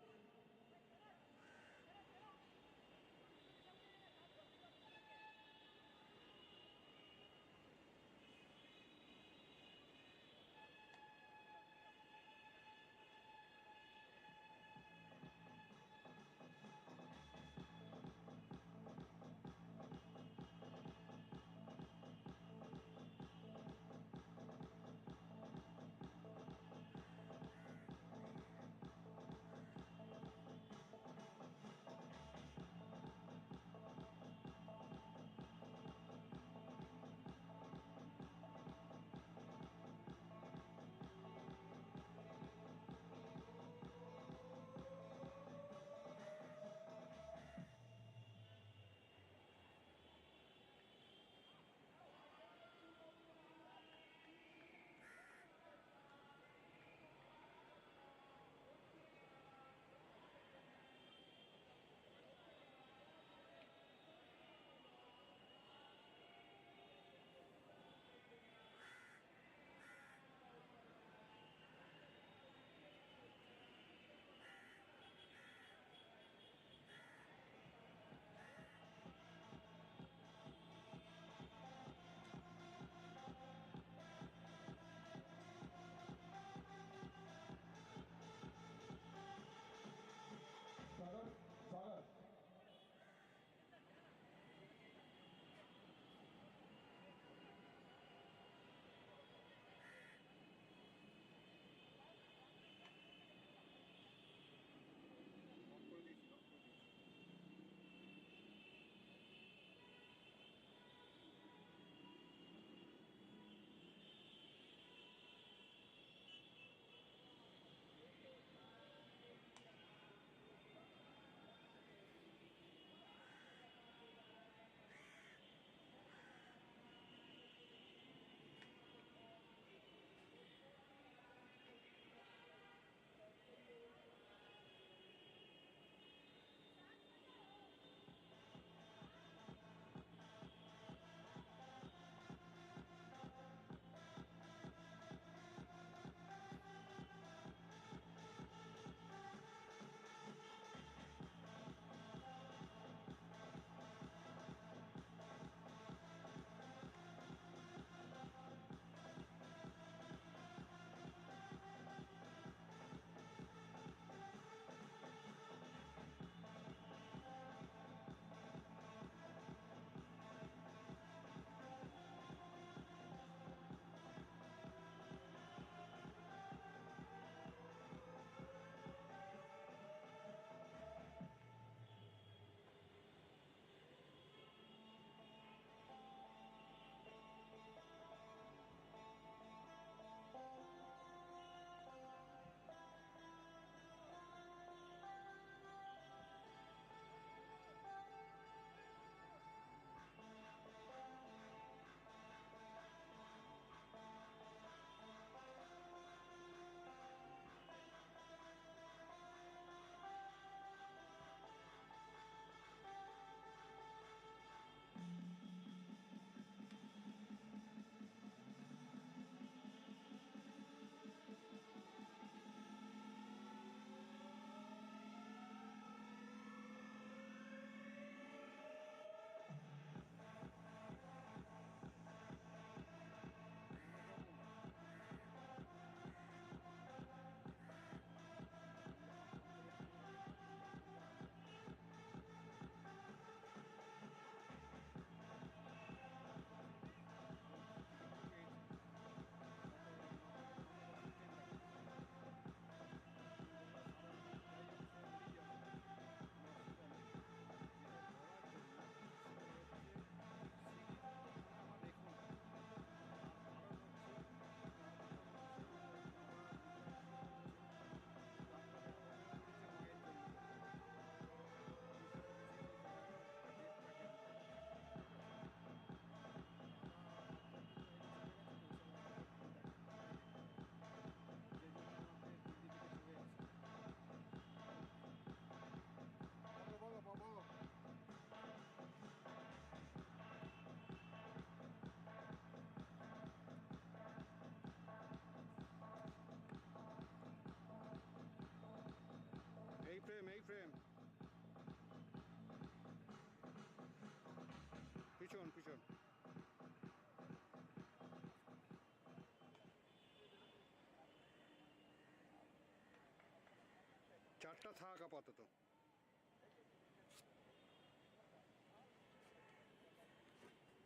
S5: মাঠটা থাক আপাতত।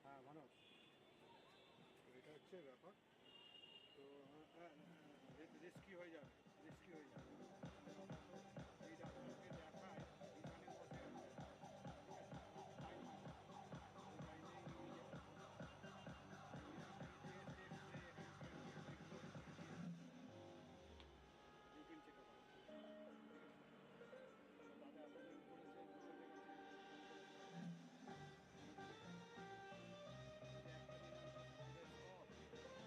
S5: হ্যাঁ মানুষ, এটা হচ্ছে ব্যাপার। তো রিস্কি হয়ে যাবে, রিস্কি হয়ে যাবে। এই ডাক্তারকে দেখায় এখানে বসে আছে, ঠিক আছে, টাইম আছে, ওই টাইমেই নিয়ে যেতে হবে। রুটিন চেক আপ আছে। দাদা এতদিন করেছে, কোর্টে গেছে, ফোন করেছে দাদা, যদি একটা দিন আমরা স্যাক্রিফাইস কর তাহলে কি করে হবে? হ্যাঁ, দেখিয়ে বলো, কথা হয়ে গেছে। দেখুন ফোন করছে, তুমি রিসিভ করো। তোমার 9, 10, 11 বছর কাজ, তাই তো? অটোমেটিক রিটার্ন করে যাবে।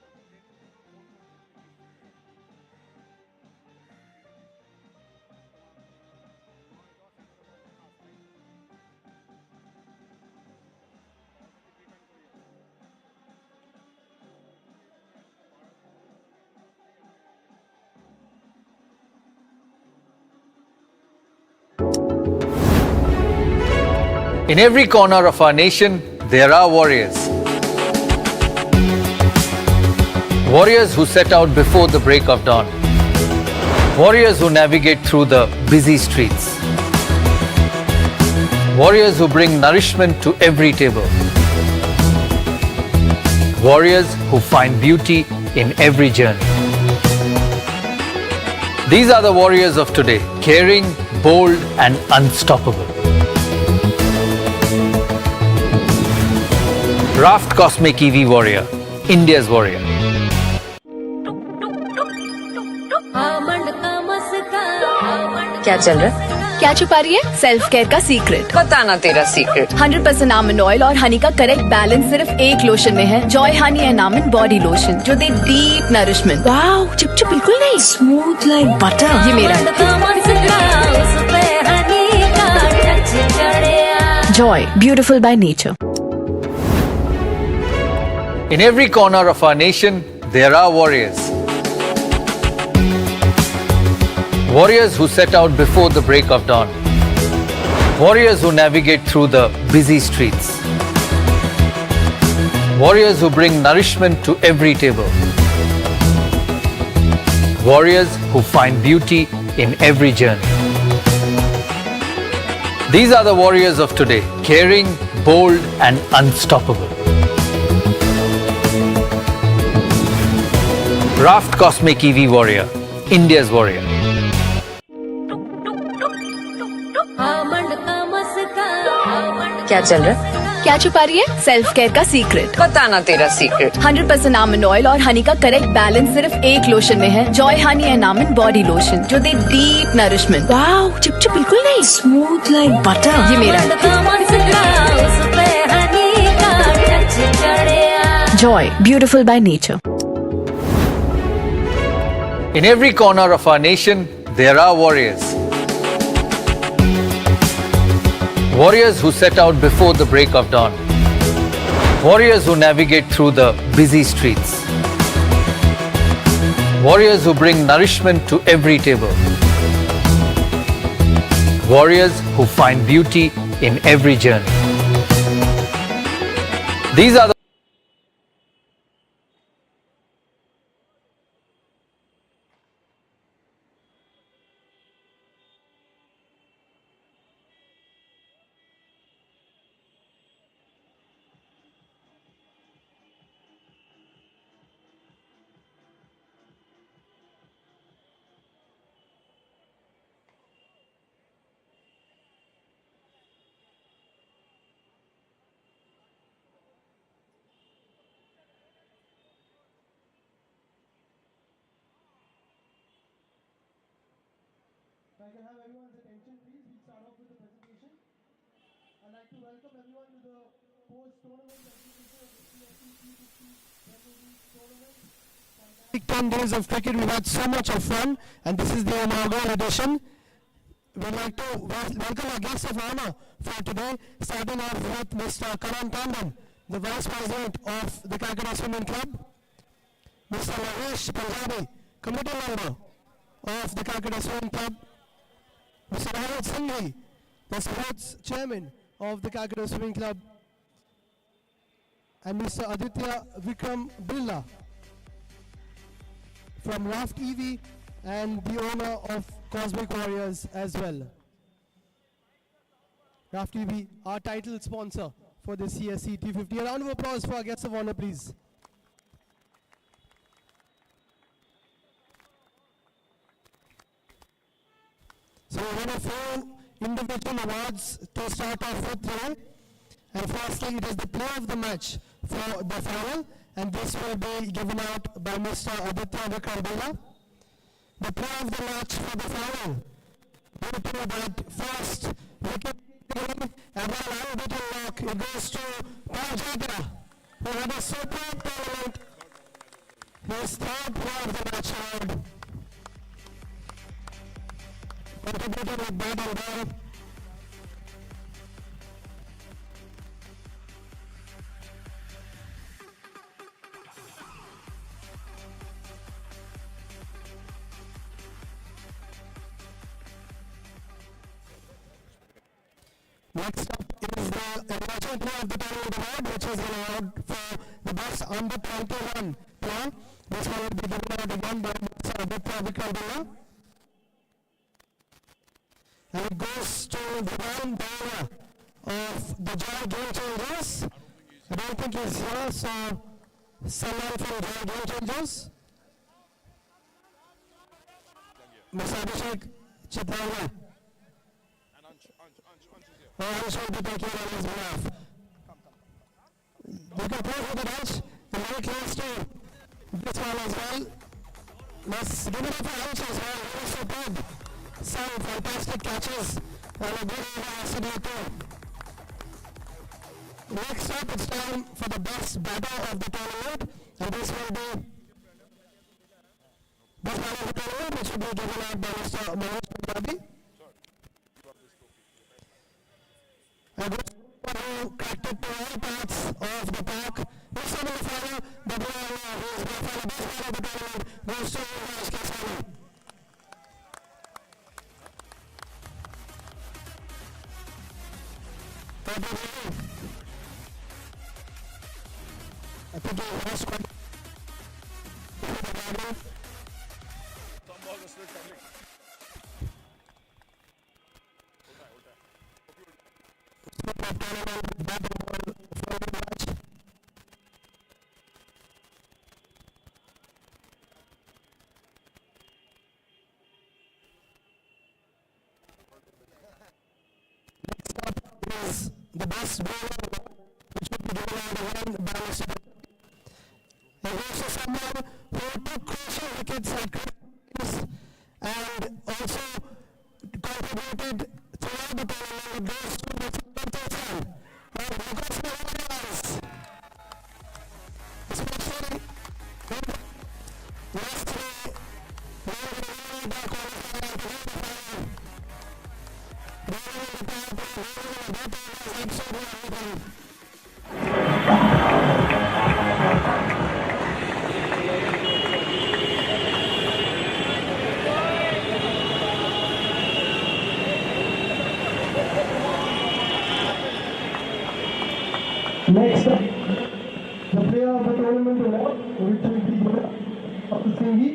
S5: ভাড়া দিয়ে দেবে, তুমি কোনো রকমই ইয়ে করো।
S4: In every corner of our nation, there are warriors. Warriors who set out before the break of dawn. Warriors who navigate through the busy streets. Warriors who bring nourishment to every table. Warriors who find beauty in every journey. These are the warriors of today, caring, bold, and unstoppable. Raft Cosmic EV Warrior, India's warrior.
S2: क्या चल रहा है?
S3: क्या छुपा रही है? Self care का secret.
S2: बताना तेरा सीक्रेट।
S3: 100% आमंड ऑयल और हनी का करेक्ट बैलेंस सिर्फ एक लोशन में है। Joy honey and almond body lotion जो दे डीप नरिशमेंट।
S2: वाह, चिपचिप बिल्कुल नहीं, स्मूथ लाइक बटर।
S3: ये मेरा Joy, beautiful by nature.
S4: In every corner of our nation, there are warriors. Warriors who set out before the break of dawn. Warriors who navigate through the busy streets. Warriors who bring nourishment to every table. Warriors who find beauty in every journey. These are the warriors of today, caring, bold, and unstoppable. Raft Cosmic EV Warrior, India's warrior.
S2: क्या चल रहा है?
S3: क्या छुपा रही है? Self care का secret.
S2: बताना तेरा सीक्रेट।
S3: 100% आमंड ऑयल और हनी का करेक्ट बैलेंस सिर्फ एक लोशन में है। Joy honey and almond body lotion जो दे डीप नरिशमेंट।
S2: वाह, चिपचिप बिल्कुल नहीं, स्मूथ लाइक बटर।
S3: ये मेरा Joy, beautiful by nature.
S4: In every corner of our nation, there are warriors. Warriors who set out before the break of dawn. Warriors who navigate through the busy streets. Warriors who bring nourishment to every table. Warriors who find beauty in every journey. These are the
S1: If I can have everyone's attention, please, we'll start off with the presentation. I'd like to welcome everyone to the post-tournament presentation of the CSC T50 Premier League tournament. Fantastic 10 days of cricket, we've had so much of fun, and this is the inaugural edition. We'd like to welcome our guests of honor for today, starting off with Mr. Karan Tandon, the Vice President of the Calcutta Swimming Club, Mr. Lavesh Punjabi, Committee Member of the Calcutta Swimming Club, Mr. Rahul Singhi, the sports chairman of the Calcutta Swimming Club, and Mr. Aditya Vikram Birla from Raft EV and the owner of Cosmic Warriors as well. Raft EV, our title sponsor for the CSC T50. A round of applause for our guests of honor, please. So we have 4 individual awards to start off with today. And firstly, it is the player of the match for the final, and this will be given out by Mr. Aditya Vikram. The player of the match for the final, due to that first wicket and then unbeaten knock, it goes to Panjata, who had a superb tournament, his 3rd player of the match award, contributed with bat and ball. Next up is the emerging player of the tournament award, which is an award for the best under 21 player. This one will be given out again by Mr. Aditya Vikram. And it goes to the Ryan Dara of the Joy Game Changers. I don't think he's here, so someone from Joy Game Changers. Mr. Abhishek Chitranga. Oh, I'm sure to take care on his behalf. You can play for the Dutch. And very close to this one as well. Let's give it up for Dutch as well. Very superb. Some fantastic catches. And a good over too. Next up, it's time for the best batter of the tournament. And this will be best batter of the tournament, which will be given out by Mr. Manoj Punjabi. A good who cracked it to all parts of the park. Next time in the final, the player who is by far the best player of the tournament goes to Raj Kesani. I think he lost quite
S6: Some ball was still coming.
S1: is the best bowler, which will be given out again by Mr. He goes to someone who took crucial wickets at cricket and also contributed throughout the tournament. It goes to Mr. Panjata of the Cosmic Warriors, especially yesterday when we were qualifying to win the final. Next up, the player of the tournament award, which will be given up to Singhi.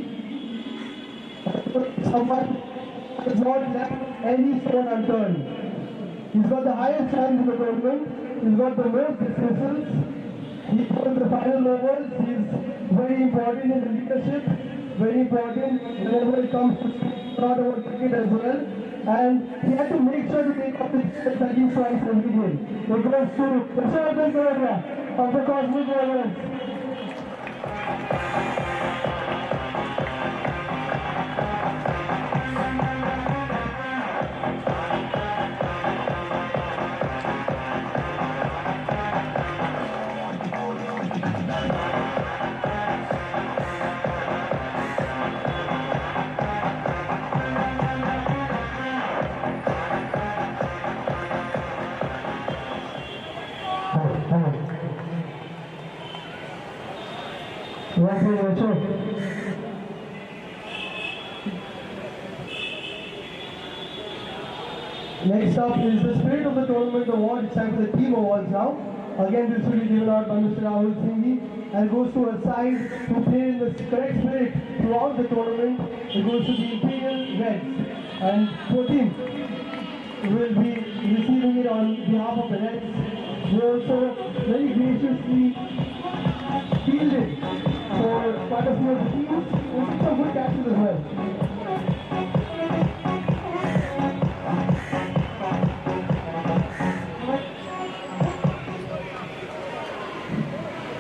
S1: Someone has not left any stone unturned. He's got the highest runs in the tournament. He's got the most dismissals. He won the final overs. He's very important in the leadership. Very important whenever it comes to start over cricket as well. And he had to make sure to take up the wickets that he twice every game. It goes to Prashant Gurja of the Cosmic Warriors. Next up is the Spirit of the Tournament Award. It's time for the team awards now. Again, this will be given out by Mr. Rahul Singhi and goes to a side who played in the correct spirit throughout the tournament. It goes to the Imperial Reds. And 14 will be receiving it on behalf of the Reds. They also very graciously fielded for quite a few of the teams and took some good catches as well.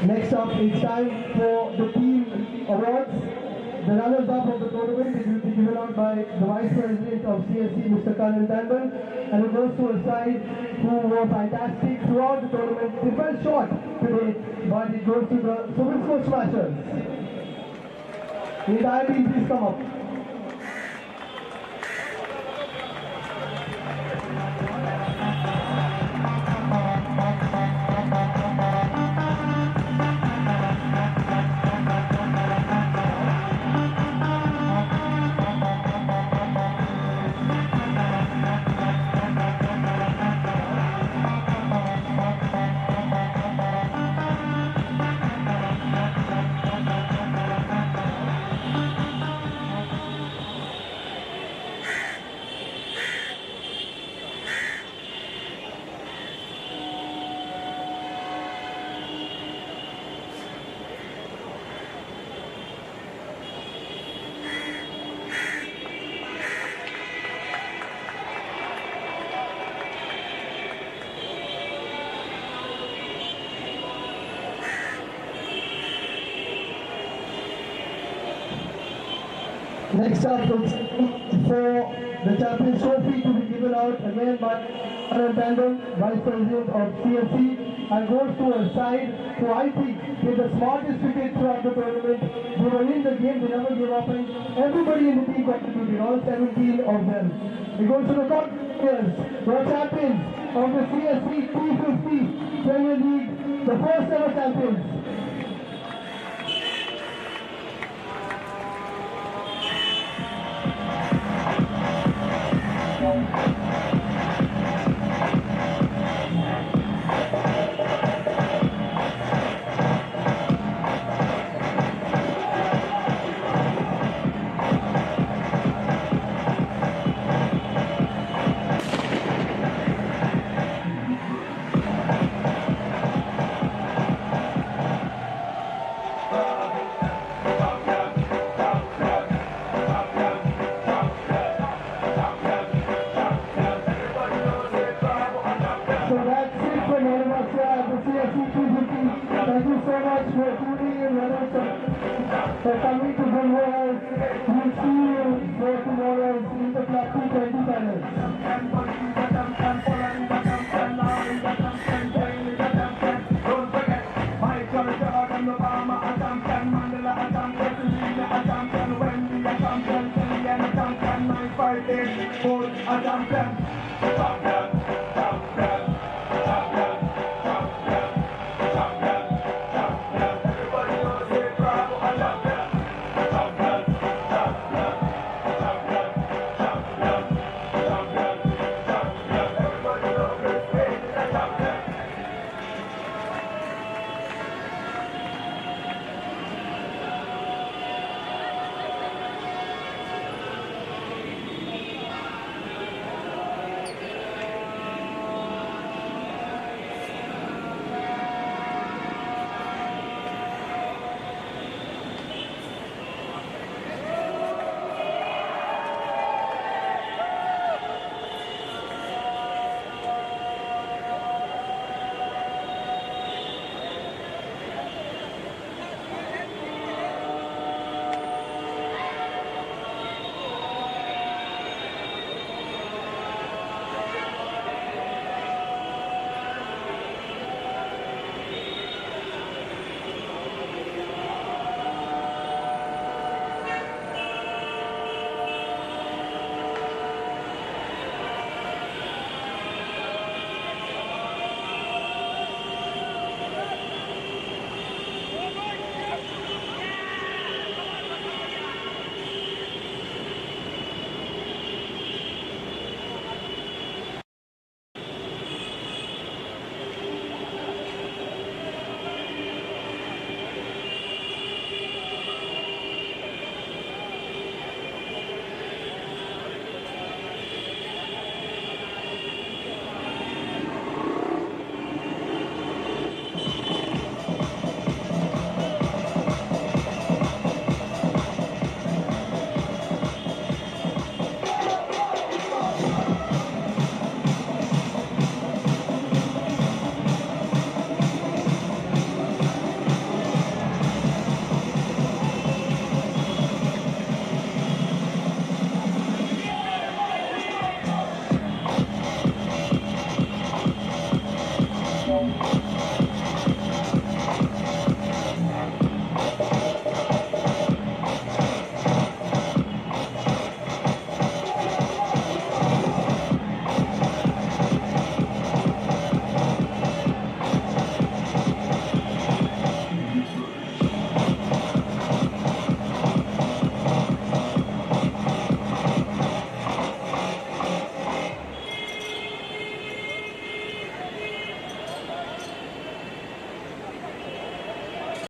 S1: Next up, it's time for the team awards. The runners-up of the tournament will be given out by the Vice President of CSC, Mr. Karan Tandon, and it goes to a side who were fantastic throughout the tournament. They fell short today, but it goes to the Sobisco Smashers. The entire team, please come up. Next up, it's for the Champions Trophy to be given out again by Karan Tandon, Vice President of CSC, and goes to a side who I think did the smartest cricket throughout the tournament. They were in the game, they never gave up, and everybody in the team contributed, all 17 of them. It goes to the top players, the champions of the CSC 250 Premier League, the first ever champions. Thank you so much for tuning in, for coming to the world. We'll see you for tomorrow's in the Club 220 finals. Don't forget, Michael Jordan, Obama, a champion, Mandela, a champion, Selena, a champion, Wendy, a champion, Kelly, a champion, 958, Paul, a champion.